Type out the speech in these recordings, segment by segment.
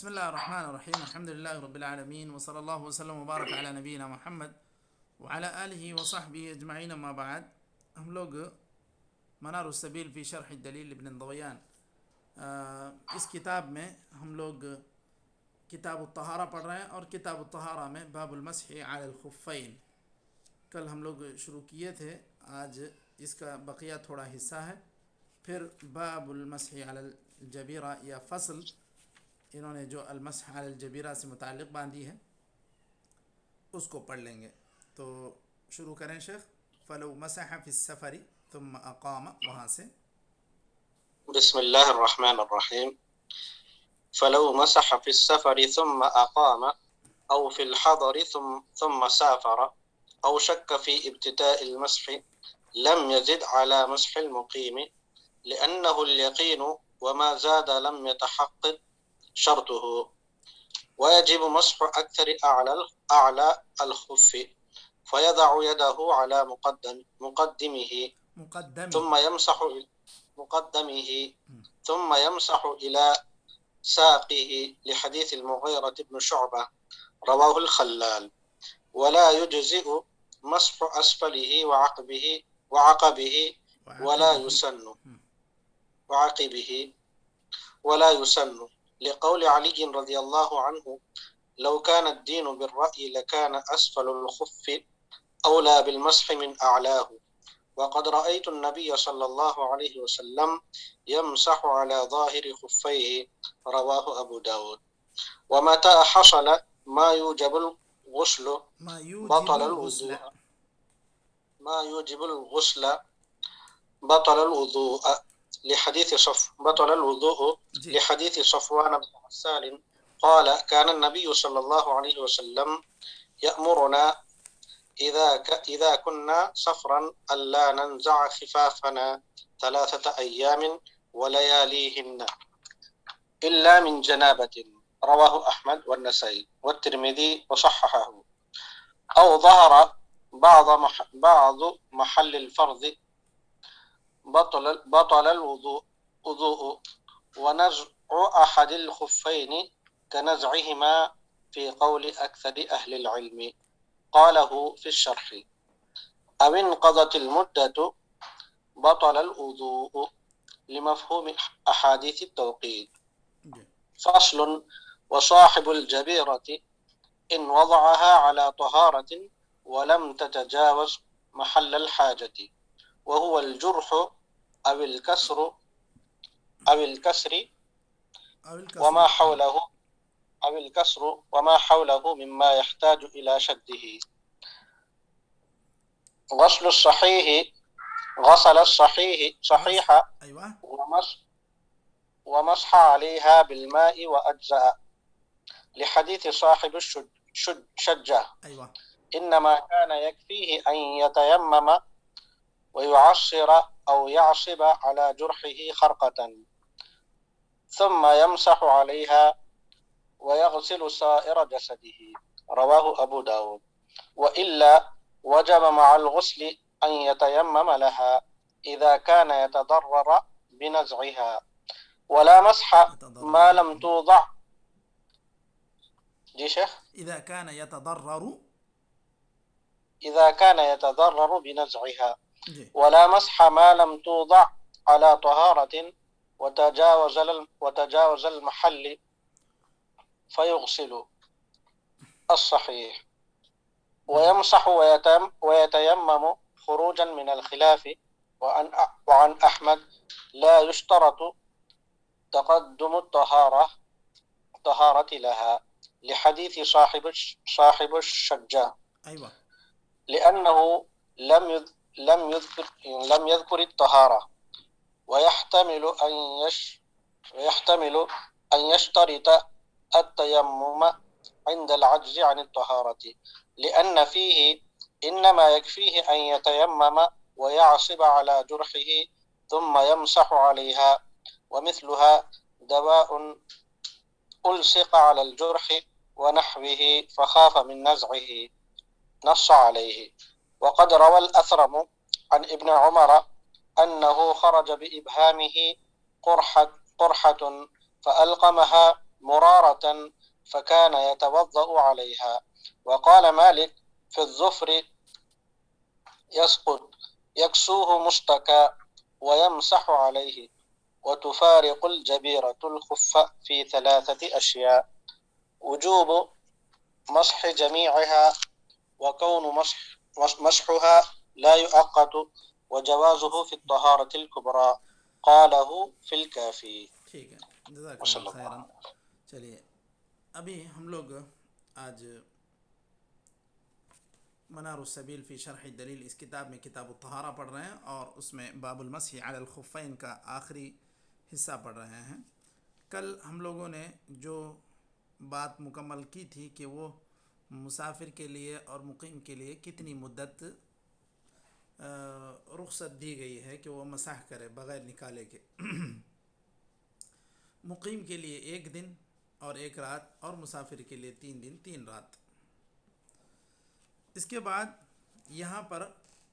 بسم الله الرحمن الرحيم. الحمد لله رب العالمين، وصلى الله وسلم وبارك على نبينا محمد وعلى آله وصحبه أجمعين. ما بعد، ہم لوگ منار السبیل فی شرح الدلیل ابن الضویان، اس کتاب میں ہم لوگ کتاب الطہارہ پڑھ رہے ہیں، اور کتاب الطہارہ میں باب المسح علی الخفین کل ہم لوگ شروع کیے تھے. آج اس کا بقیہ تھوڑا حصہ ہے. پھر باب المسح علی الجبیرہ یا فصل، انہوں نے جو المسح علی الجبیرہ سے متعلق باندھی ہے اس کو پڑھ لیں گے. تو شروع کریں شیخ. فلو مسح فی السفر ثم اقام، وہاں سے. بسم الله الرحمن الرحيم. فلو مسح في السفر ثم أقام أو في الحضر ثم سافر أو شك في ابتداء المسح لم يزد على مسح المقيم، لأنه اليقين وما زاد لم يتحقق شرطه، ويجب مسح أكثر أعلى الخف، فيضع يده على مقدمه ثم يمسح إلى ساقه، لحديث المغيرة بن شعبة رواه الخلال. ولا يجزئ مسح أسفله وعقبه ولا يسن لقول علي رضي الله عنه: لو كان الدين بالرأي لكان أسفل الخف أولى بالمسح من أعلاه، وقد رأيت النبي صلى الله عليه وسلم يمسح على ظاهر خفيه، رواه أبو داود. ومتى حصل ما يوجب الغسل بطل الوضوء لحديث صفوان بن عسال قال: كان النبي صلى الله عليه وسلم يأمرنا إذا كنا سفرا ألا ننزع خفافنا 3 أيام ولياليهن إلا من جنابة، رواه أحمد والنسائي والترمذي وصححه. أو ظهر بعض محل الفرض بطل الوضوء، ونزع أحد الخفين كنزعهما في قول أكثر أهل العلم، قاله في الشرح. أو انقضت المدة بطل الوضوء، لمفهوم أحاديث التوقيت. فصل: وصاحب الجبيرة إن وضعها على طهارة ولم تتجاوز محل الحاجة، وهو الجرح أو الكسر وما حوله مما يحتاج إلى شده. غسل الصحيح ومسح عليها بالماء وأجزأ، لحديث صاحب الشجة: إنما كان يكفيه أن يتيمم ويعصر أو يعصب على جرحه خرقة، ثم يمسح عليها ويغسل سائر جسده، رواه أبو داود. وإلا وجب مع الغسل أن يتيمم لها إذا كان يتضرر بنزعها. ولا مسح ما لم توضع. جی شیخ. إذا كان يتضرر بنزعها. ولا مسح ما لم توضع على طهارة وتجاوز المحل، فيغسل الصحيح ويمسح ويتيمم خروجا من الخلاف. وعن أحمد لا يشترط تقدم الطهارة لها، لحديث صاحب الشجاع، لأنه لم يذكر الطهارة، ويحتمل أن يشترط التيمم عند العجز عن الطهارة، لأن فيه إنما يكفيه أن يتيمم ويعصب على جرحه ثم يمسح عليها، ومثلها دواء ألصق على الجرح ونحوه فخاف من نزعه، نص عليه. وقد روى الأثرم عن ابن عمر أنه خرج بإبهامه قرحة فألقمها مرارة طهارة فكان يتوضأ عليها. وقال مالك في الظفر يسقط يكسوه مشتكى ويمسح عليه. وتفارق الجبيرة الخف في 3 أشياء: وجوب مسح جميعها، وكون مسحها لا يؤقت، وجوازه في الطهارة الكبرى. قاله في الكافي. ٹھیک ہے، جزاک اللہ وصلی اللہ خیراً. چلیے ابھی ہم لوگ آج منار السبیل فی شرح الدلیل اس کتاب میں کتاب الطہارہ پڑھ رہے ہیں، اور اس میں باب المسح علی الخفین کا آخری حصہ پڑھ رہے ہیں. کل ہم لوگوں نے جو بات مکمل کی تھی کہ وہ مسافر کے لیے اور مقیم کے لیے کتنی مدت رخصت دی گئی ہے کہ وہ مسح کرے بغیر نکالے کے. مقیم کے لیے 1 دن اور 1 رات، اور مسافر کے لیے 3 دن 3 رات. اس کے بعد یہاں پر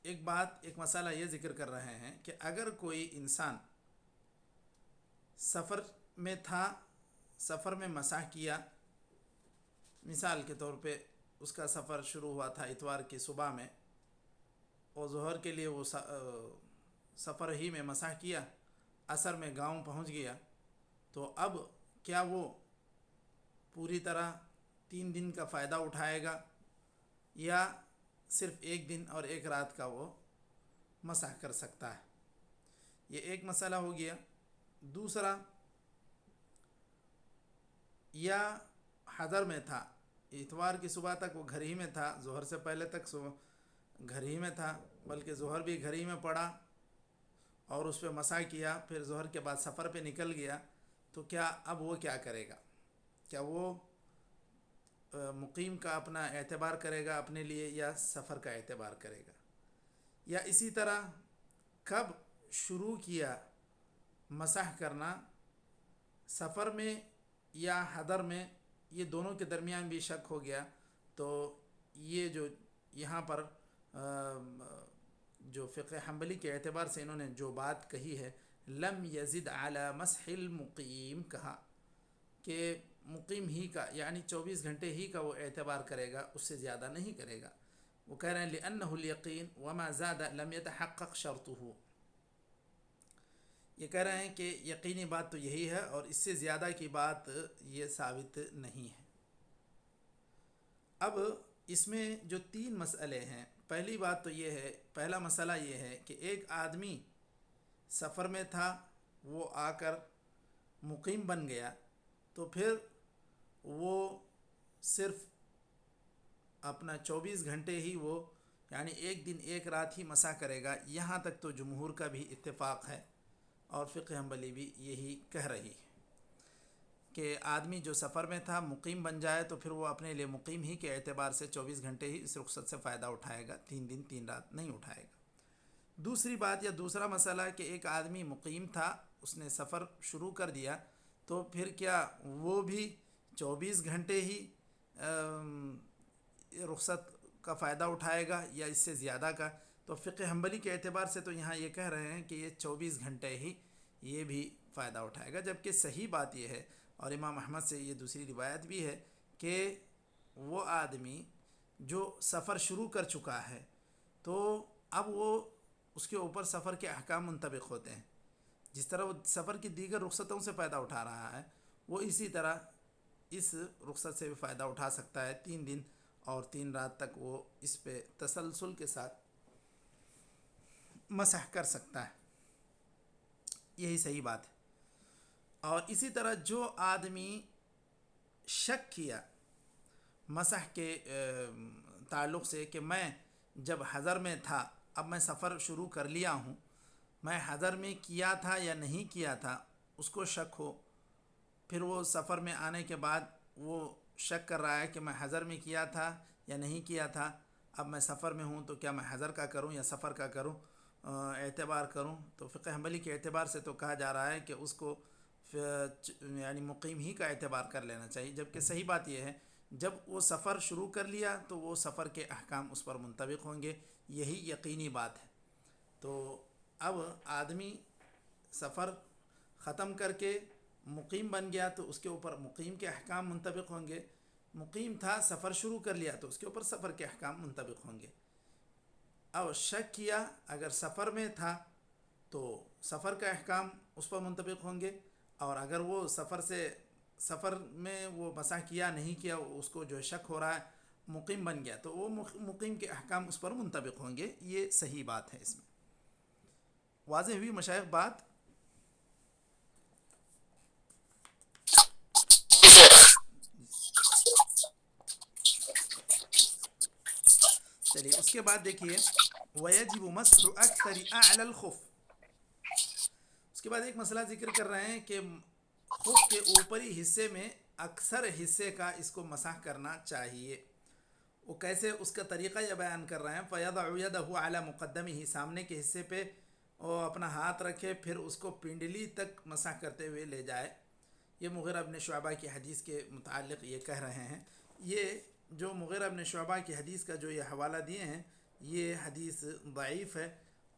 ایک مسئلہ یہ ذکر کر رہے ہیں کہ اگر کوئی انسان سفر میں تھا، سفر میں مسح کیا، مثال کے طور پہ اس کا سفر شروع ہوا تھا اتوار کی صبح میں، اور ظہر کے لیے وہ سفر ہی میں مسح کیا، عصر میں گاؤں پہنچ گیا، تو اب کیا وہ پوری طرح 3 دن کا فائدہ اٹھائے گا، یا صرف 1 دن اور 1 رات کا وہ مسح کر سکتا ہے؟ یہ ایک مسئلہ ہو گیا. دوسرا، یا حضر میں تھا، اتوار کی صبح تک وہ گھر ہی میں تھا، ظہر سے پہلے تک گھر ہی میں تھا، بلکہ ظہر بھی گھر ہی میں پڑا اور اس پہ مسح کیا، پھر ظہر کے بعد سفر پہ نکل گیا، تو کیا اب وہ کیا کرے گا؟ کیا وہ مقیم کا اپنا اعتبار کرے گا اپنے لیے، یا سفر کا اعتبار کرے گا؟ یا اسی طرح کب شروع کیا مسح کرنا، سفر میں یا حضر میں؟ یہ دونوں کے درمیان بھی شک ہو گیا. تو یہ جو یہاں پر جو فقہ حنبلی کے اعتبار سے انہوں نے جو بات کہی ہے، لم یزد علی مسح المقیم، کہا کہ مقیم ہی کا یعنی 24 گھنٹے ہی کا وہ اعتبار کرے گا، اس سے زیادہ نہیں کرے گا. وہ کہہ رہے ہیں لأنه اليقین وما زاد لم يتحقق شرطه. یہ کہہ رہے ہیں کہ یقینی بات تو یہی ہے، اور اس سے زیادہ کی بات یہ ثابت نہیں ہے. اب اس میں جو 3 مسئلے ہیں، پہلی بات تو یہ ہے، پہلا مسئلہ یہ ہے کہ ایک آدمی سفر میں تھا، وہ آ کر مقیم بن گیا، تو پھر وہ صرف اپنا 24 گھنٹے ہی وہ یعنی 1 دن 1 رات ہی مسح کرے گا. یہاں تک تو جمہور کا بھی اتفاق ہے، اور فقہ حنبلی بھی یہی کہہ رہی ہے کہ آدمی جو سفر میں تھا مقیم بن جائے تو پھر وہ اپنے لیے مقیم ہی کے اعتبار سے 24 گھنٹے ہی اس رخصت سے فائدہ اٹھائے گا، 3 دن 3 رات نہیں اٹھائے گا. دوسری بات یا دوسرا مسئلہ کہ ایک آدمی مقیم تھا، اس نے سفر شروع کر دیا، تو پھر کیا وہ بھی 24 گھنٹے ہی رخصت کا فائدہ اٹھائے گا، یا اس سے زیادہ کا؟ تو فقہ حنبلی کے اعتبار سے تو یہاں یہ کہہ رہے ہیں کہ یہ 24 گھنٹے ہی یہ بھی فائدہ اٹھائے گا. جبکہ صحیح بات یہ ہے، اور امام احمد سے یہ دوسری روایت بھی ہے، کہ وہ آدمی جو سفر شروع کر چکا ہے تو اب وہ اس کے اوپر سفر کے احکام منطبق ہوتے ہیں. جس طرح وہ سفر کی دیگر رخصتوں سے فائدہ اٹھا رہا ہے، وہ اسی طرح اس رخصت سے بھی فائدہ اٹھا سکتا ہے. 3 دن اور 3 رات تک وہ اس پہ تسلسل کے ساتھ مسح کر سکتا ہے. یہی صحیح بات ہے. اور اسی طرح جو آدمی شک کیا مسح کے تعلق سے کہ میں جب حضر میں تھا، اب میں سفر شروع کر لیا ہوں، میں حضر میں کیا تھا یا نہیں کیا تھا، اس کو شک ہو، پھر وہ سفر میں آنے کے بعد وہ شک کر رہا ہے کہ میں حضر میں کیا تھا یا نہیں کیا تھا، اب میں سفر میں ہوں تو کیا میں حضر کا کروں یا سفر کا کروں، اعتبار کروں؟ تو فقہ حنبلی کے اعتبار سے تو کہا جا رہا ہے کہ اس کو یعنی مقیم ہی کا اعتبار کر لینا چاہیے. جبکہ صحیح بات یہ ہے، جب وہ سفر شروع کر لیا تو وہ سفر کے احکام اس پر منطبق ہوں گے، یہی یقینی بات ہے. تو اب آدمی سفر ختم کر کے مقیم بن گیا تو اس کے اوپر مقیم کے احکام منطبق ہوں گے، مقیم تھا سفر شروع کر لیا تو اس کے اوپر سفر کے احکام منطبق ہوں گے. اور شک کیا اگر سفر میں تھا تو سفر کا احکام اس پر منطبق ہوں گے، اور اگر وہ سفر میں وہ مسح کیا نہیں کیا، اس کو جو شک ہو رہا ہے مقیم بن گیا تو وہ مقیم کے احکام اس پر منطبق ہوں گے. یہ صحیح بات ہے. اس میں واضح ہوئی مشائخ بات؟ چلیے اس کے بعد دیکھیے وَيَجِبُ مَسْحُ أَكْثَرِ أَعْلَى الْخُفِّ. اس کے بعد ایک مسئلہ ذکر کر رہے ہیں کہ خف کے اوپری حصے میں اکثر حصے کا اس کو مسح کرنا چاہیے. وہ کیسے، اس کا طریقہ یہ بیان کر رہے ہیں. فَيَضَعُ يَدَهُ عَلَى مُقَدَّمِهِ، سامنے کے حصے پہ وہ اپنا ہاتھ رکھے، پھر اس کو پنڈلی تک مسح کرتے ہوئے لے جائے. یہ مغیرہ بن شعبہ کی حدیث کے متعلق یہ کہہ رہے ہیں. یہ جو مغیرہ بن شعبہ کی حدیث کا جو یہ حوالہ دیے ہیں یہ حدیث ضعیف ہے،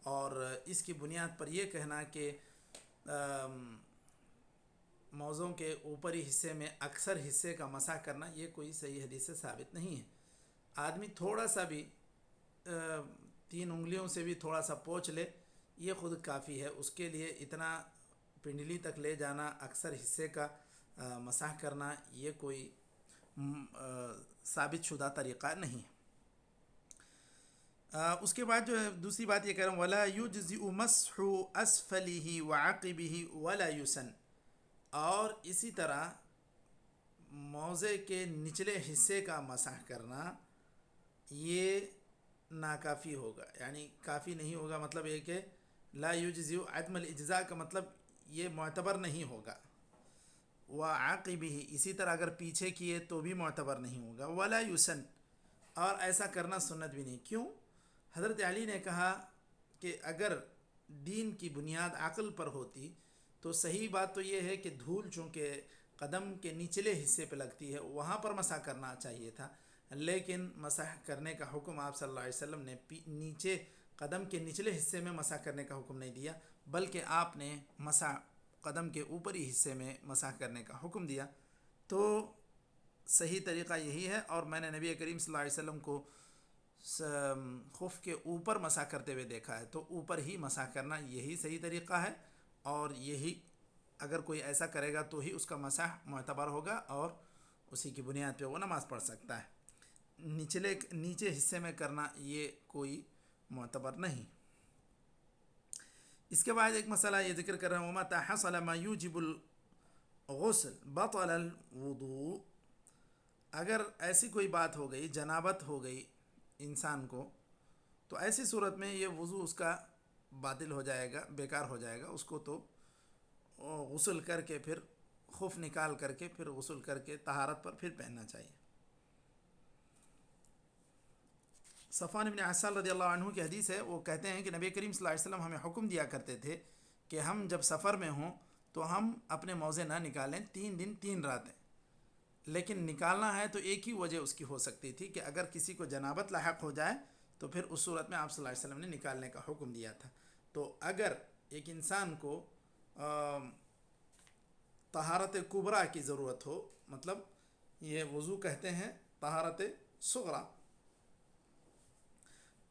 اور اس کی بنیاد پر یہ کہنا کہ موضوع کے اوپری حصے میں اکثر حصے کا مسح کرنا یہ کوئی صحیح حدیث سے ثابت نہیں ہے. آدمی تھوڑا سا بھی 3 انگلیوں سے بھی تھوڑا سا پوچھ لے یہ خود کافی ہے. اس کے لیے اتنا پنڈلی تک لے جانا، اکثر حصے کا مسح کرنا یہ کوئی ثابت شدہ طریقہ نہیں ہے. اس کے بعد جو دوسری بات یہ کہہ رہا ہوں وَلَا يُجْزِئُ مَسْحُ أَسْفَلِهِ وَعَقِبِهِ وَلَا يُسَنُّ. اور اسی طرح موزے کے نچلے حصے کا مسح کرنا یہ ناکافی ہوگا، یعنی کافی نہیں ہوگا. مطلب یہ کہ لا یجزئ، عدم الاجزاء کا مطلب یہ معتبر نہیں ہوگا. وعاقبہ، اسی طرح اگر پیچھے کیے تو بھی معتبر نہیں ہوگا. ولا یسن، اور ایسا کرنا سنت بھی نہیں. کیوں؟ حضرت علی نے کہا کہ اگر دین کی بنیاد عقل پر ہوتی تو صحیح بات تو یہ ہے کہ دھول چونکہ قدم کے نچلے حصے پہ لگتی ہے وہاں پر مسح کرنا چاہیے تھا، لیکن مسح کرنے کا حکم آپ صلی اللہ علیہ وسلم نے نیچے قدم کے نچلے حصے میں مسح کرنے کا حکم نہیں دیا، بلکہ آپ نے مسح قدم کے اوپری حصے میں مسح کرنے کا حکم دیا. تو صحیح طریقہ یہی ہے، اور میں نے نبی کریم صلی اللہ علیہ وسلم کو خف کے اوپر مسح کرتے ہوئے دیکھا ہے، تو اوپر ہی مسح کرنا یہی صحیح طریقہ ہے، اور یہی اگر کوئی ایسا کرے گا تو ہی اس کا مسح معتبر ہوگا اور اسی کی بنیاد پہ وہ نماز پڑھ سکتا ہے. نیچے حصے میں کرنا یہ کوئی معتبر نہیں. اس کے بعد ایک مسئلہ یہ ذکر کر رہے ہیں وَمَتَى حَصَلَ مَا يُوجِبُ الْغُسْلَ بَطَلَ الْوُضُوءُ. اگر ایسی کوئی بات ہو گئی، جنابت ہو گئی انسان کو، تو ایسی صورت میں یہ وضو اس کا باطل ہو جائے گا، بیکار ہو جائے گا. اس کو تو غسل کر کے پھر خف نکال کر کے پھر غسل کر کے طہارت پر پھر پہننا چاہیے. صفوان بن عسال رضی اللہ عنہ کی حدیث ہے، وہ کہتے ہیں کہ نبی کریم صلی اللہ علیہ وسلم ہمیں حکم دیا کرتے تھے کہ ہم جب سفر میں ہوں تو ہم اپنے موزے نہ نکالیں 3 دن 3 راتیں. لیکن نکالنا ہے تو ایک ہی وجہ اس کی ہو سکتی تھی کہ اگر کسی کو جنابت لاحق ہو جائے تو پھر اس صورت میں آپ صلی اللہ علیہ وسلم نے نکالنے کا حکم دیا تھا. تو اگر ایک انسان کو طہارت کبریٰ کی ضرورت ہو، مطلب یہ وضو کہتے ہیں طہارت صغریٰ،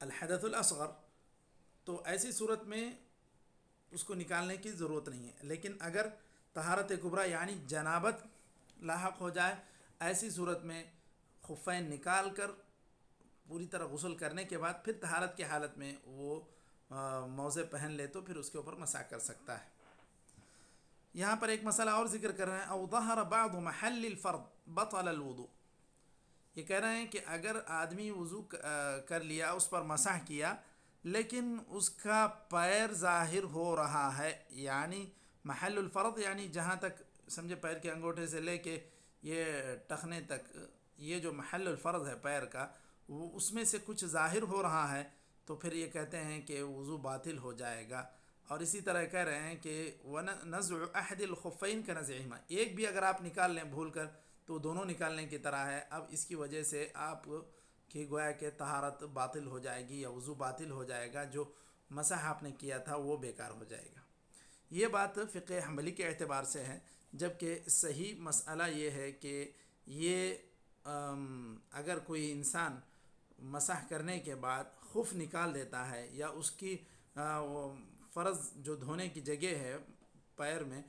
الحدث الاصغر، تو ایسی صورت میں اس کو نکالنے کی ضرورت نہیں ہے. لیکن اگر طہارت کبریٰ یعنی جنابت لاحق ہو جائے، ایسی صورت میں خفین نکال کر پوری طرح غسل کرنے کے بعد پھر طہارت کی حالت میں وہ موزے پہن لے تو پھر اس کے اوپر مسح کر سکتا ہے. یہاں پر ایک مسئلہ اور ذکر کر رہے ہیں او ظہر بعض محل الفرض بطل الوضوء. یہ کہہ رہے ہیں کہ اگر آدمی وضو کر لیا، اس پر مسح کیا، لیکن اس کا پیر ظاہر ہو رہا ہے، یعنی محل الفرض یعنی جہاں تک سمجھے پیر کے انگوٹھے سے لے کے یہ ٹخنے تک، یہ جو محل الفرض ہے پیر کا، وہ اس میں سے کچھ ظاہر ہو رہا ہے تو پھر یہ کہتے ہیں کہ وضو باطل ہو جائے گا. اور اسی طرح کہہ رہے ہیں کہ وَنَزْعُ أَحْدِ الْخُفَّيْنِ كَنَزْعِهِمَا، ایک بھی اگر آپ نکال لیں بھول کر تو دونوں نکالنے کی طرح ہے. اب اس کی وجہ سے آپ کی گویا کہ طہارت باطل ہو جائے گی یا وضو باطل ہو جائے گا، جو مسح آپ نے کیا تھا وہ بیکار ہو جائے گا. یہ بات فقہ حنبلی کے اعتبار سے ہے جبکہ صحیح مسئلہ یہ ہے کہ یہ اگر کوئی انسان مسح کرنے کے بعد خف نکال دیتا ہے یا اس کی وہ فرض جو دھونے کی جگہ ہے پیر میں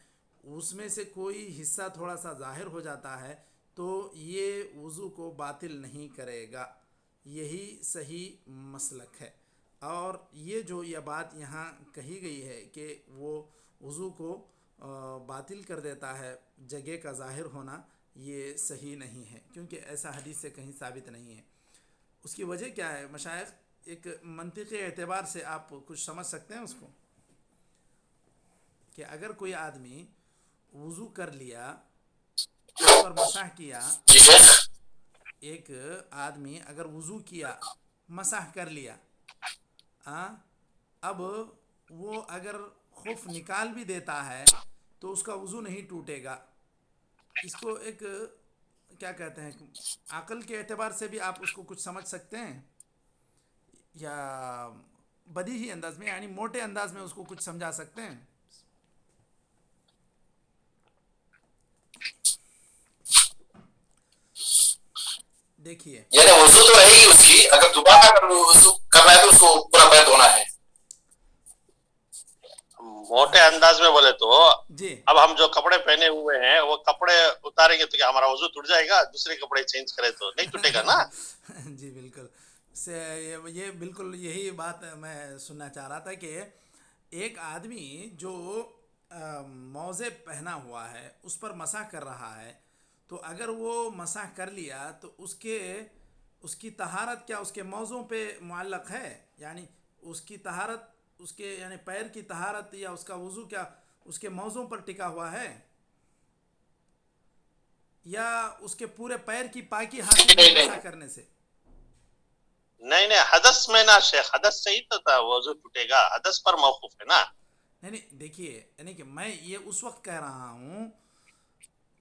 اس میں سے کوئی حصہ تھوڑا سا ظاہر ہو جاتا ہے تو یہ وضو کو باطل نہیں کرے گا. یہی صحیح مسلک ہے. اور یہ جو یہ بات یہاں کہی گئی ہے کہ وہ وضو کو باطل کر دیتا ہے جگہ کا ظاہر ہونا، یہ صحیح نہیں ہے کیونکہ ایسا حدیث سے کہیں ثابت نہیں ہے. اس کی وجہ کیا ہے مشائخ؟ ایک منطقی اعتبار سے آپ کچھ سمجھ سکتے ہیں اس کو، کہ اگر کوئی آدمی وضو کر لیا، اس پر مسح کیا، جی شیخ. ایک آدمی اگر وضو کیا، مسح کر لیا، اب وہ اگر خف نکال بھی دیتا ہے تو اس کا وضو نہیں ٹوٹے گا. اس کو ایک کیا کہتے ہیں، عقل کے اعتبار سے بھی آپ اس کو کچھ سمجھ سکتے ہیں یا بدیہی انداز میں، یعنی موٹے انداز میں اس کو کچھ سمجھا سکتے ہیں؟ دیکھیے یعنی وضو تو ہے ہی اس کی، اگر دوبارہ اگر وضو کرنا ہے تو اس کو پورا پیر دھونا ہے. موٹے انداز میں بولے تو جی اب ہم جو کپڑے پہنے ہوئے ہیں وہ کپڑے اتاریں گے تو کیا ہمارا وضو ٹوٹ جائے گا؟ دوسرے کپڑے چینج کرے تو نہیں ٹوٹے گا نا. جی بالکل یہ بالکل یہی بات میں سننا چاہ رہا تھا کہ ایک آدمی جو موزے پہنا ہوا ہے اس پر مسح کر رہا ہے، تو اگر وہ مسح کر لیا تو اس کی طہارت کیا اس کے موضوع پہ معلق ہے؟ یعنی اس کی طہارت، اس کے یعنی پیر کی طہارت یا اس کا وضو کیا اس کے موضوع پر ٹکا ہوا ہے، یا اس کے پورے پیر کی پاکی حاصل ہوئی مسح کرنے سے؟ نہیں حدث میں نا شیخ، حدث سے ہی تو تھا وضو ٹوٹے گا، حدث پر موقوف ہے نا. نہیں دیکھیے، یعنی کہ میں یہ اس وقت کہہ رہا ہوں،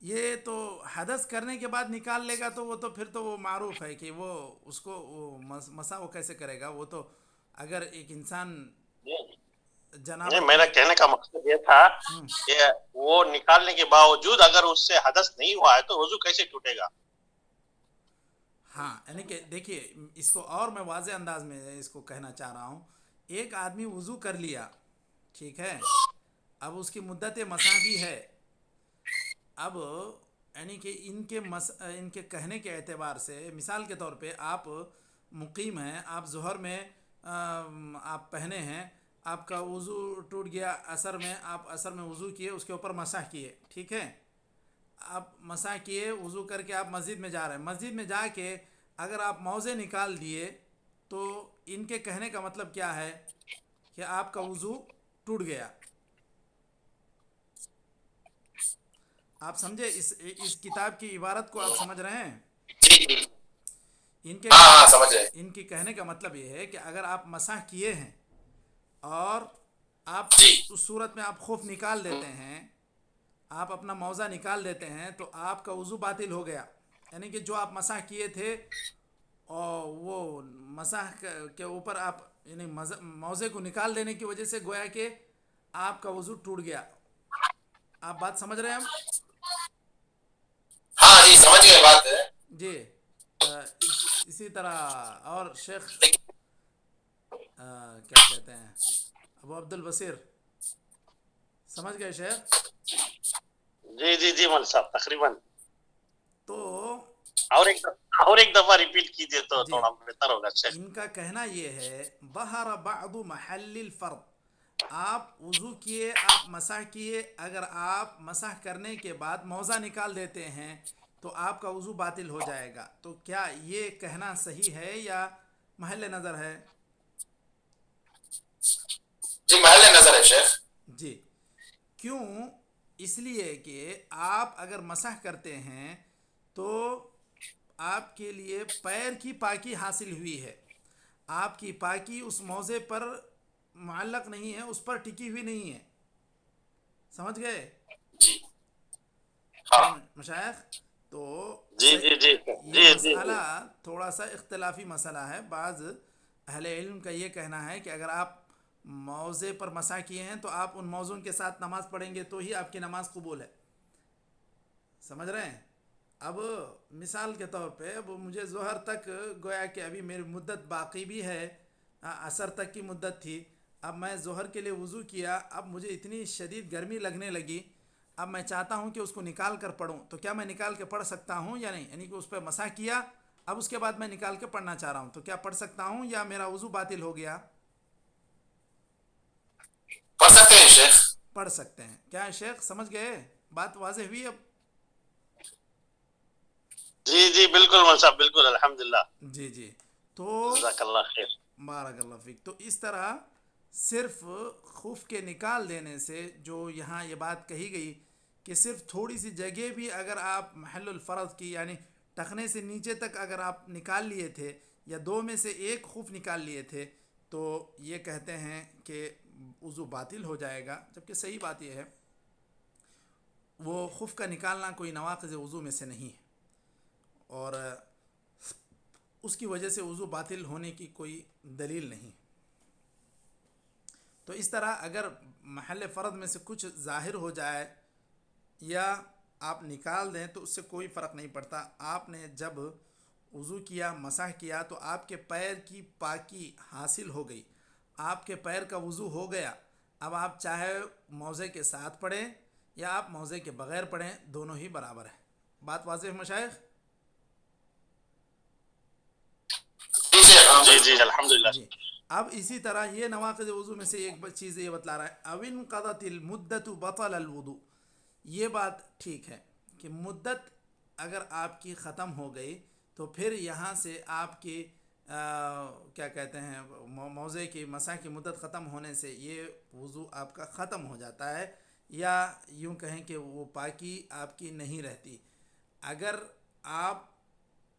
یہ تو حدث کرنے کے بعد نکال لے گا تو وہ تو پھر تو وہ معروف ہے کہ وہ اس کو مسح وہ کیسے کرے گا. وہ تو اگر ایک انسان نہیں، جنابت میرا میں کہنے کا مقصد یہ تھا کہ وہ نکالنے کے باوجود اگر اس سے حدث نہیں ہوا ہے تو وضو کیسے ٹوٹے گا؟ ہاں، یعنی کہ دیکھیے اس کو اور میں واضح انداز میں اس کو کہنا چاہ رہا ہوں. ایک آدمی وضو کر لیا، ٹھیک ہے، اب اس کی مدت مسح بھی ہے. اب یعنی کہ ان کے کہنے کے اعتبار سے مثال کے طور پہ آپ مقیم ہیں، آپ ظہر میں آپ پہنے ہیں، آپ کا وضو ٹوٹ گیا عصر میں، آپ عصر میں وضو کیے، اس کے اوپر مسح کیے، ٹھیک ہے. آپ مسح کیے، وضو کر کے آپ مسجد میں جا رہے ہیں، مسجد میں جا کے اگر آپ موزے نکال دیے تو ان کے کہنے کا مطلب کیا ہے کہ آپ کا وضو ٹوٹ گیا. آپ سمجھے اس کتاب کی عبارت کو؟ آپ سمجھ رہے ہیں؟ جی جی ان کے ہاں سمجھ رہے. ان کی کہنے کا مطلب یہ ہے کہ اگر آپ مسح کیے ہیں اور آپ جی اس صورت میں آپ خف نکال دیتے ہیں، آپ اپنا موزہ نکال دیتے ہیں تو آپ کا وضو باطل ہو گیا. یعنی کہ جو آپ مسح کیے تھے اور وہ مسح کے اوپر آپ یعنی موزے کو نکال دینے کی وجہ سے گویا کہ آپ کا وضو ٹوٹ گیا. آپ بات سمجھ رہے ہیں ہم؟ ہاں جی سمجھ گئے بات ہے. جی اسی طرح اور شیخ کیا کہتے ہیں، ابو عبد البصیر، سمجھ گئے شیخ؟ جی جی جی مول صاحب تقریباً. تو اور ایک دفعہ ریپیٹ کیجئے تو جی تھوڑا بہتر ہوگا شیخ. ان کا کہنا یہ ہے بہر بعض محل الفرد، آپ وضو کیے، آپ مسح کیے، اگر آپ مسح کرنے کے بعد موزہ نکال دیتے ہیں تو آپ کا وضو باطل ہو جائے گا. تو کیا یہ کہنا صحیح ہے یا محل نظر ہے؟ جی محل نظر ہے شیخ. جی کیوں؟ اس لیے کہ آپ اگر مسح کرتے ہیں تو آپ کے لیے پیر کی پاکی حاصل ہوئی ہے، آپ کی پاکی اس موزے پر معلق نہیں ہے، اس پر ٹکی ہوئی نہیں ہے. سمجھ گئے؟ جی ہاں مشائخ تو جی جی جی یہ جی جی مسئلہ جی تھوڑا سا اختلافی مسئلہ ہے. بعض اہل علم کا یہ کہنا ہے کہ اگر آپ موزے پر مسح کیے ہیں تو آپ ان موزوں کے ساتھ نماز پڑھیں گے تو ہی آپ کی نماز قبول ہے. سمجھ رہے ہیں؟ اب مثال کے طور پہ اب مجھے ظہر تک گویا کہ ابھی میری مدت باقی بھی ہے، عصر تک کی مدت تھی، اب میں ظہر کے لیے وضو کیا، اب مجھے اتنی شدید گرمی لگنے لگی، اب میں چاہتا ہوں کہ اس کو نکال کر پڑھوں، تو کیا میں نکال کے پڑھ سکتا ہوں یا نہیں؟ یعنی کہ اس پہ مسح کیا، اب اس کے بعد میں نکال کے پڑھنا چاہ رہا ہوں، تو کیا پڑھ سکتا ہوں یا میرا وضو باطل ہو گیا؟ پڑھ سکتے ہیں شیخ. پڑھ سکتے ہیں. کیا شیخ سمجھ گئے؟ بات واضح ہوئی اب؟ جی جی بالکل مول صاحب بالکل الحمدللہ. جی جی. تو جزاک اللہ خیر. بارک اللہ فیک. تو اس طرح صرف خف کے نکال دینے سے جو یہاں یہ بات کہی گئی کہ صرف تھوڑی سی جگہ بھی اگر آپ محل الفرض کی یعنی ٹخنے سے نیچے تک اگر آپ نکال لیے تھے یا دو میں سے ایک خف نکال لیے تھے تو یہ کہتے ہیں کہ وضو باطل ہو جائے گا، جبکہ صحیح بات یہ ہے وہ خف کا نکالنا کوئی نواقض وضو میں سے نہیں ہے اور اس کی وجہ سے وضو باطل ہونے کی کوئی دلیل نہیں. تو اس طرح اگر محل فرض میں سے کچھ ظاہر ہو جائے یا آپ نکال دیں تو اس سے کوئی فرق نہیں پڑتا. آپ نے جب وضو کیا، مسح کیا، تو آپ کے پیر کی پاکی حاصل ہو گئی، آپ کے پیر کا وضو ہو گیا. اب آپ چاہے موزے کے ساتھ پڑھیں یا آپ موزے کے بغیر پڑھیں، دونوں ہی برابر ہیں. بات واضح ہے مشائخ؟ جی جی الحمدللہ. جی. اب اسی طرح یہ نواقض وضو میں سے ایک چیز یہ بتلا رہا ہے، او انقضت المدت بطل الوضو. یہ بات ٹھیک ہے کہ مدت اگر آپ کی ختم ہو گئی تو پھر یہاں سے آپ کی کیا کہتے ہیں موضع کی مسح کی مدت ختم ہونے سے یہ وضو آپ کا ختم ہو جاتا ہے، یا یوں کہیں کہ وہ پاکی آپ کی نہیں رہتی. اگر آپ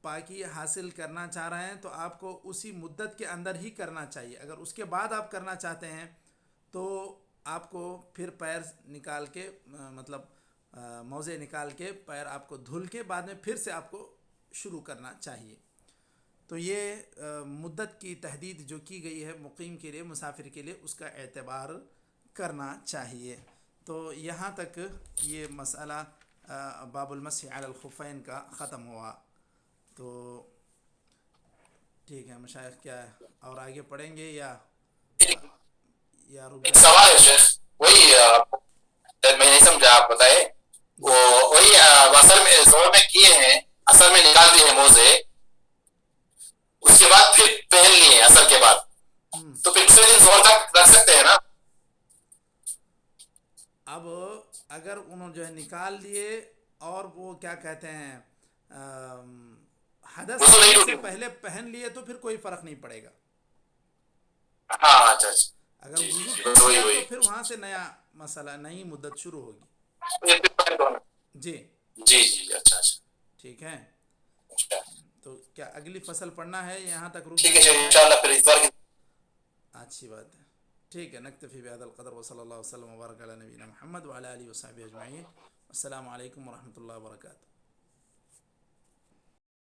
پاکی حاصل کرنا چاہ رہے ہیں تو آپ کو اسی مدت کے اندر ہی کرنا چاہیے. اگر اس کے بعد آپ کرنا چاہتے ہیں تو آپ کو پھر پیر نکال کے مطلب موزے نکال کے پیر آپ کو دھل کے بعد میں پھر سے آپ کو شروع کرنا چاہیے. تو یہ مدت کی تحدید جو کی گئی ہے مقیم کے لیے، مسافر کے لیے، اس کا اعتبار کرنا چاہیے. تو یہاں تک یہ مسئلہ باب المسح علی الخفین کا ختم ہوا. تو ٹھیک ہے مشائخ، کیا اور آگے پڑھیں گے یا رک ایک جائیں؟ سوال ہے شیخ، وہی میں نہیں سمجھا، آپ بتائے. وہ وہی اصل میں زور میں کیے ہیں، اصل میں نکال دیے ہیں موزے، اس کے بعد پھر پہن لیے ہیں اصل کے بعد، تو پھر دوسرے دن زور تک رکھ سکتے ہیں نا؟ اب اگر انہوں جو ہے نکال دیے اور وہ کیا کہتے ہیں حدث وضو نہیں ہونے سے ٹوٹی. پہلے پہن لیے تو پھر کوئی فرق نہیں پڑے گا. ہاں اچھا اچھا. اگر جی وضو جی ٹوٹ وہی گیا تو وہی. پھر وہاں سے نیا مسئلہ، نئی مدت شروع ہوگی. جی جی جی اچھا اچھا. ٹھیک ہے. اچھا. تو کیا اگلی فصل پڑھنا ہے، یہاں تک رک ٹھیک ہے جائیں شیخ، مشاہد؟ انشاءاللہ پھر اس بار اچھی بات ہے. ٹھیک ہے، نکتفی بہذا القدر وصلی اللہ وسلم وبارک علی نبینا محمد وعلی آلہ وصحبہ اجمعین. السلام علیکم ورحمۃ اللہ وبرکاتہ.